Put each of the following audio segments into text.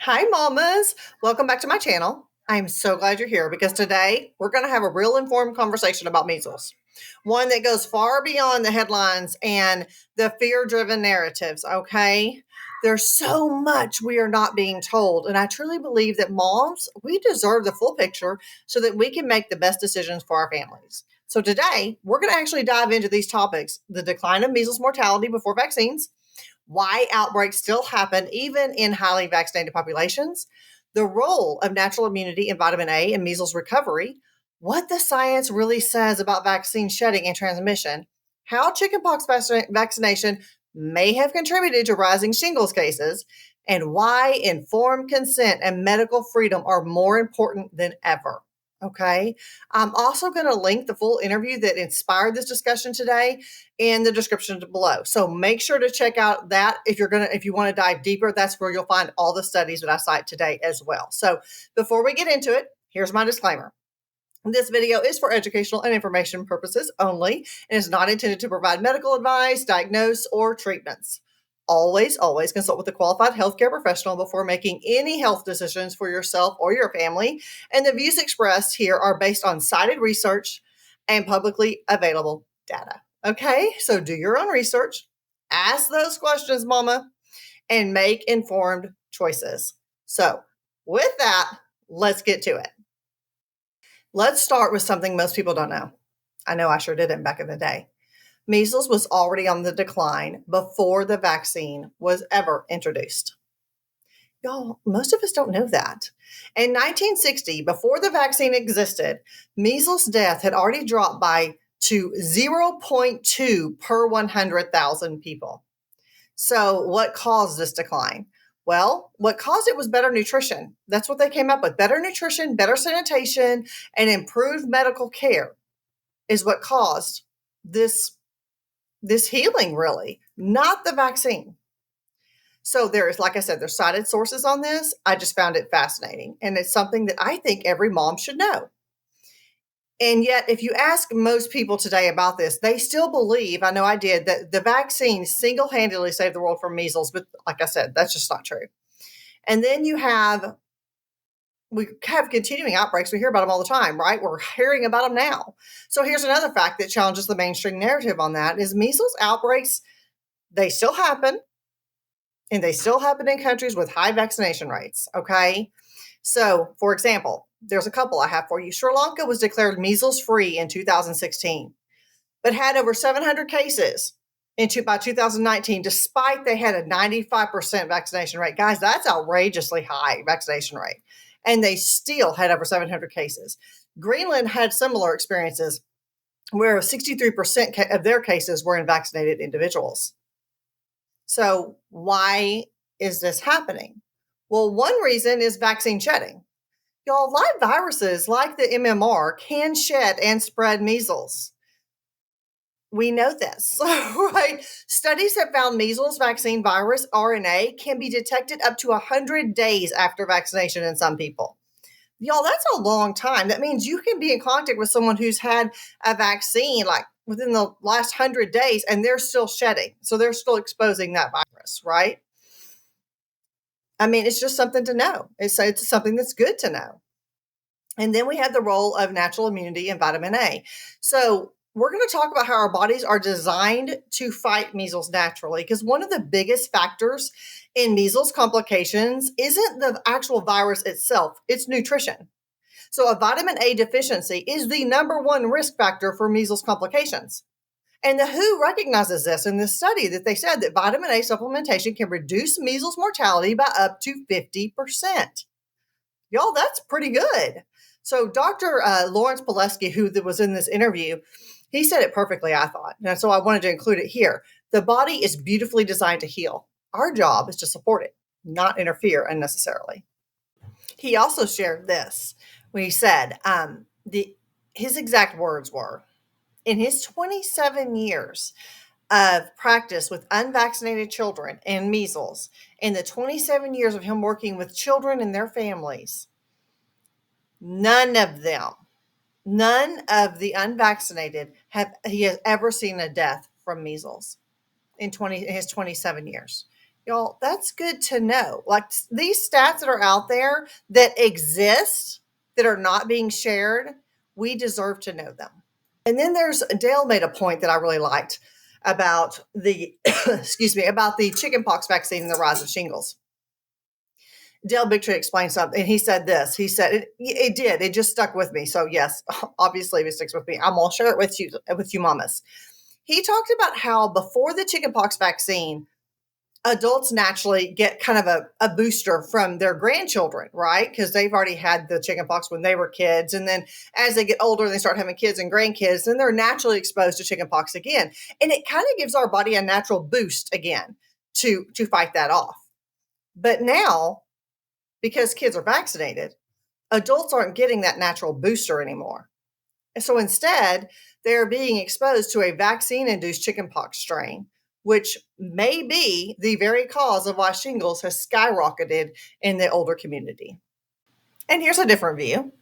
Hi, mamas. Welcome back to my channel. I'm so glad you're here because today we're going to have a real informed conversation about measles. One that goes far beyond the headlines and the fear driven narratives, okay? There's so much we are not being told. And I truly believe that moms, we deserve the full picture so that we can make the best decisions for our families. So today we're going to actually dive into these topics: the decline of measles mortality before vaccines, why outbreaks still happen even in highly vaccinated populations, the role of natural immunity and vitamin A in measles recovery, what the science really says about vaccine shedding and transmission, how chickenpox vaccination may have contributed to rising shingles cases, and why informed consent and medical freedom are more important than ever. Okay. I'm also going to link the full interview that inspired this discussion today in the description below. So make sure to check out that if you want to dive deeper, that's where you'll find all the studies that I cite today as well. So before we get into it, here's my disclaimer. This video is for educational and information purposes only and is not intended to provide medical advice, diagnose, or treatments. Always consult with a qualified healthcare professional before making any health decisions for yourself or your family. And the views expressed here are based on cited research and publicly available data. Okay, so do your own research, ask those questions, mama, and make informed choices. So, with that, let's get to it. Let's start with something most people don't know. I know I sure didn't back in the day. Measles was already on the decline before the vaccine was ever introduced. Y'all, most of us don't know that. In 1960, before the vaccine existed, measles death had already dropped to 0.2 per 100,000 people. So what caused this decline? Well, what caused it was better nutrition. That's what they came up with. Better nutrition, better sanitation, and improved medical care is what caused this healing, really, not the vaccine. So there's, like I said, there's cited sources on this. I just found it fascinating. And it's something that I think every mom should know. And yet, if you ask most people today about this, they still believe, I know I did, that the vaccine single-handedly saved the world from measles. But like I said, that's just not true. And then we have continuing outbreaks. We hear about them all the time, right? We're hearing about them now. So here's another fact that challenges the mainstream narrative on that is measles outbreaks, they still happen. And they still happen in countries with high vaccination rates, okay? So, for example, there's a couple I have for you. Sri Lanka was declared measles-free in 2016, but had over 700 cases by 2019, despite they had a 95% vaccination rate. Guys, that's outrageously high vaccination rate. And they still had over 700 cases. Greenland had similar experiences where 63% of their cases were in vaccinated individuals. So why is this happening? Well, one reason is vaccine shedding. Y'all, live viruses like the MMR can shed and spread measles. We know this, right? Studies have found measles vaccine virus RNA can be detected up to 100 days after vaccination in some people. Y'all, that's a long time. That means you can be in contact with someone who's had a vaccine like within the last 100 days and they're still shedding. So they're still exposing that virus, right? I mean, it's just something to know. It's something that's good to know. And then we have the role of natural immunity and vitamin A. So we're going to talk about how our bodies are designed to fight measles naturally, because one of the biggest factors in measles complications isn't the actual virus itself, it's nutrition. So a vitamin A deficiency is the number one risk factor for measles complications. And the WHO recognizes this in this study that they said that vitamin A supplementation can reduce measles mortality by up to 50%. Y'all, that's pretty good. So Dr. Lawrence Palevsky, who was in this interview, he said it perfectly, I thought. And so I wanted to include it here. The body is beautifully designed to heal. Our job is to support it, not interfere unnecessarily. He also shared this when he said, his exact words were, in his 27 years of practice with unvaccinated children and measles, in the 27 years of him working with children and their families, none of the unvaccinated he has ever seen a death from measles in his 27 years. Y'all, that's good to know. Like these stats that are out there that exist, that are not being shared, we deserve to know them. And then there's Dale made a point that I really liked about the excuse me, about the chickenpox vaccine and the rise of shingles. Dale Bigtree explained something, and he said this. He said it did. It just stuck with me. So yes, obviously it sticks with me. I'm gonna share it with you mamas. He talked about how before the chickenpox vaccine, adults naturally get kind of a booster from their grandchildren, right? Because they've already had the chickenpox when they were kids. And then as they get older, they start having kids and grandkids, then they're naturally exposed to chickenpox again. And it kind of gives our body a natural boost again to fight that off. But now, because kids are vaccinated, adults aren't getting that natural booster anymore. And so instead, they're being exposed to a vaccine induced chickenpox strain, which may be the very cause of why shingles has skyrocketed in the older community. And here's a different view.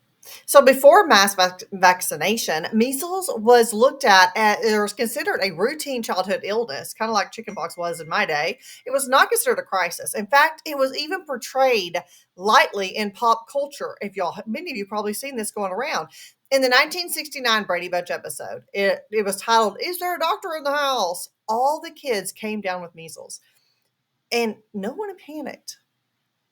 So before mass vaccination, measles was looked at as, it was considered a routine childhood illness, kind of like chickenpox was in my day. It was not considered a crisis. In fact, it was even portrayed lightly in pop culture. If y'all, many of you probably seen this going around. In the 1969 Brady Bunch episode, it was titled, "Is there a doctor in the house?" All the kids came down with measles, and no one panicked.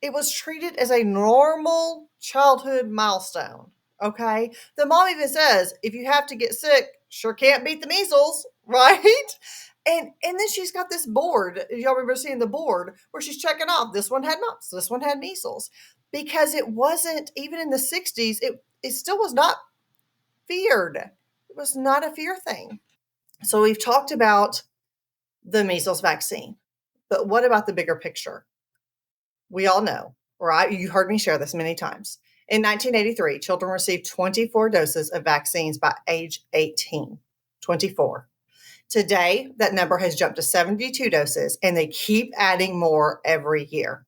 It was treated as a normal childhood milestone. Okay. The mom even says, if you have to get sick, sure can't beat the measles, right? And then she's got this board. Y'all remember seeing the board where she's checking off this one had mumps, this one had measles. Because it wasn't, even in the 60s, it still was not feared. It was not a fear thing. So we've talked about the measles vaccine. But what about the bigger picture? We all know, right? You heard me share this many times. In 1983, children received 24 doses of vaccines by age 18. 24. Today, that number has jumped to 72 doses, and they keep adding more every year.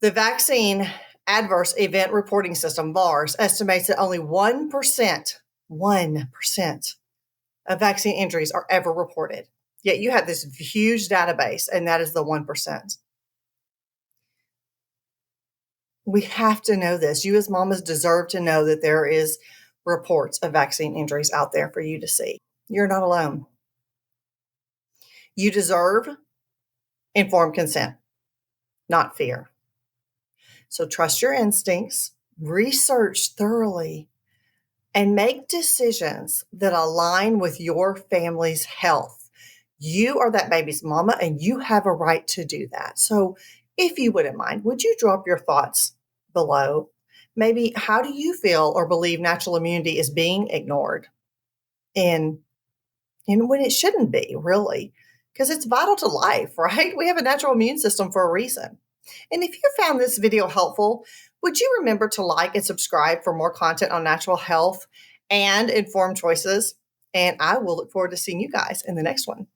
The Vaccine Adverse Event Reporting System, VAERS, estimates that only 1% of vaccine injuries are ever reported. Yet you have this huge database, and that is the 1%. We have to know this. You as mamas deserve to know that there is reports of vaccine injuries out there for you to see. You're not alone. You deserve informed consent, not fear. So trust your instincts, research thoroughly, and make decisions that align with your family's health. You are that baby's mama, and you have a right to do that. So if you wouldn't mind, would you drop your thoughts below? Maybe how do you feel or believe natural immunity is being ignored? And when it shouldn't be, really, because it's vital to life, right? We have a natural immune system for a reason. And if you found this video helpful, would you remember to like and subscribe for more content on natural health and informed choices? And I will look forward to seeing you guys in the next one.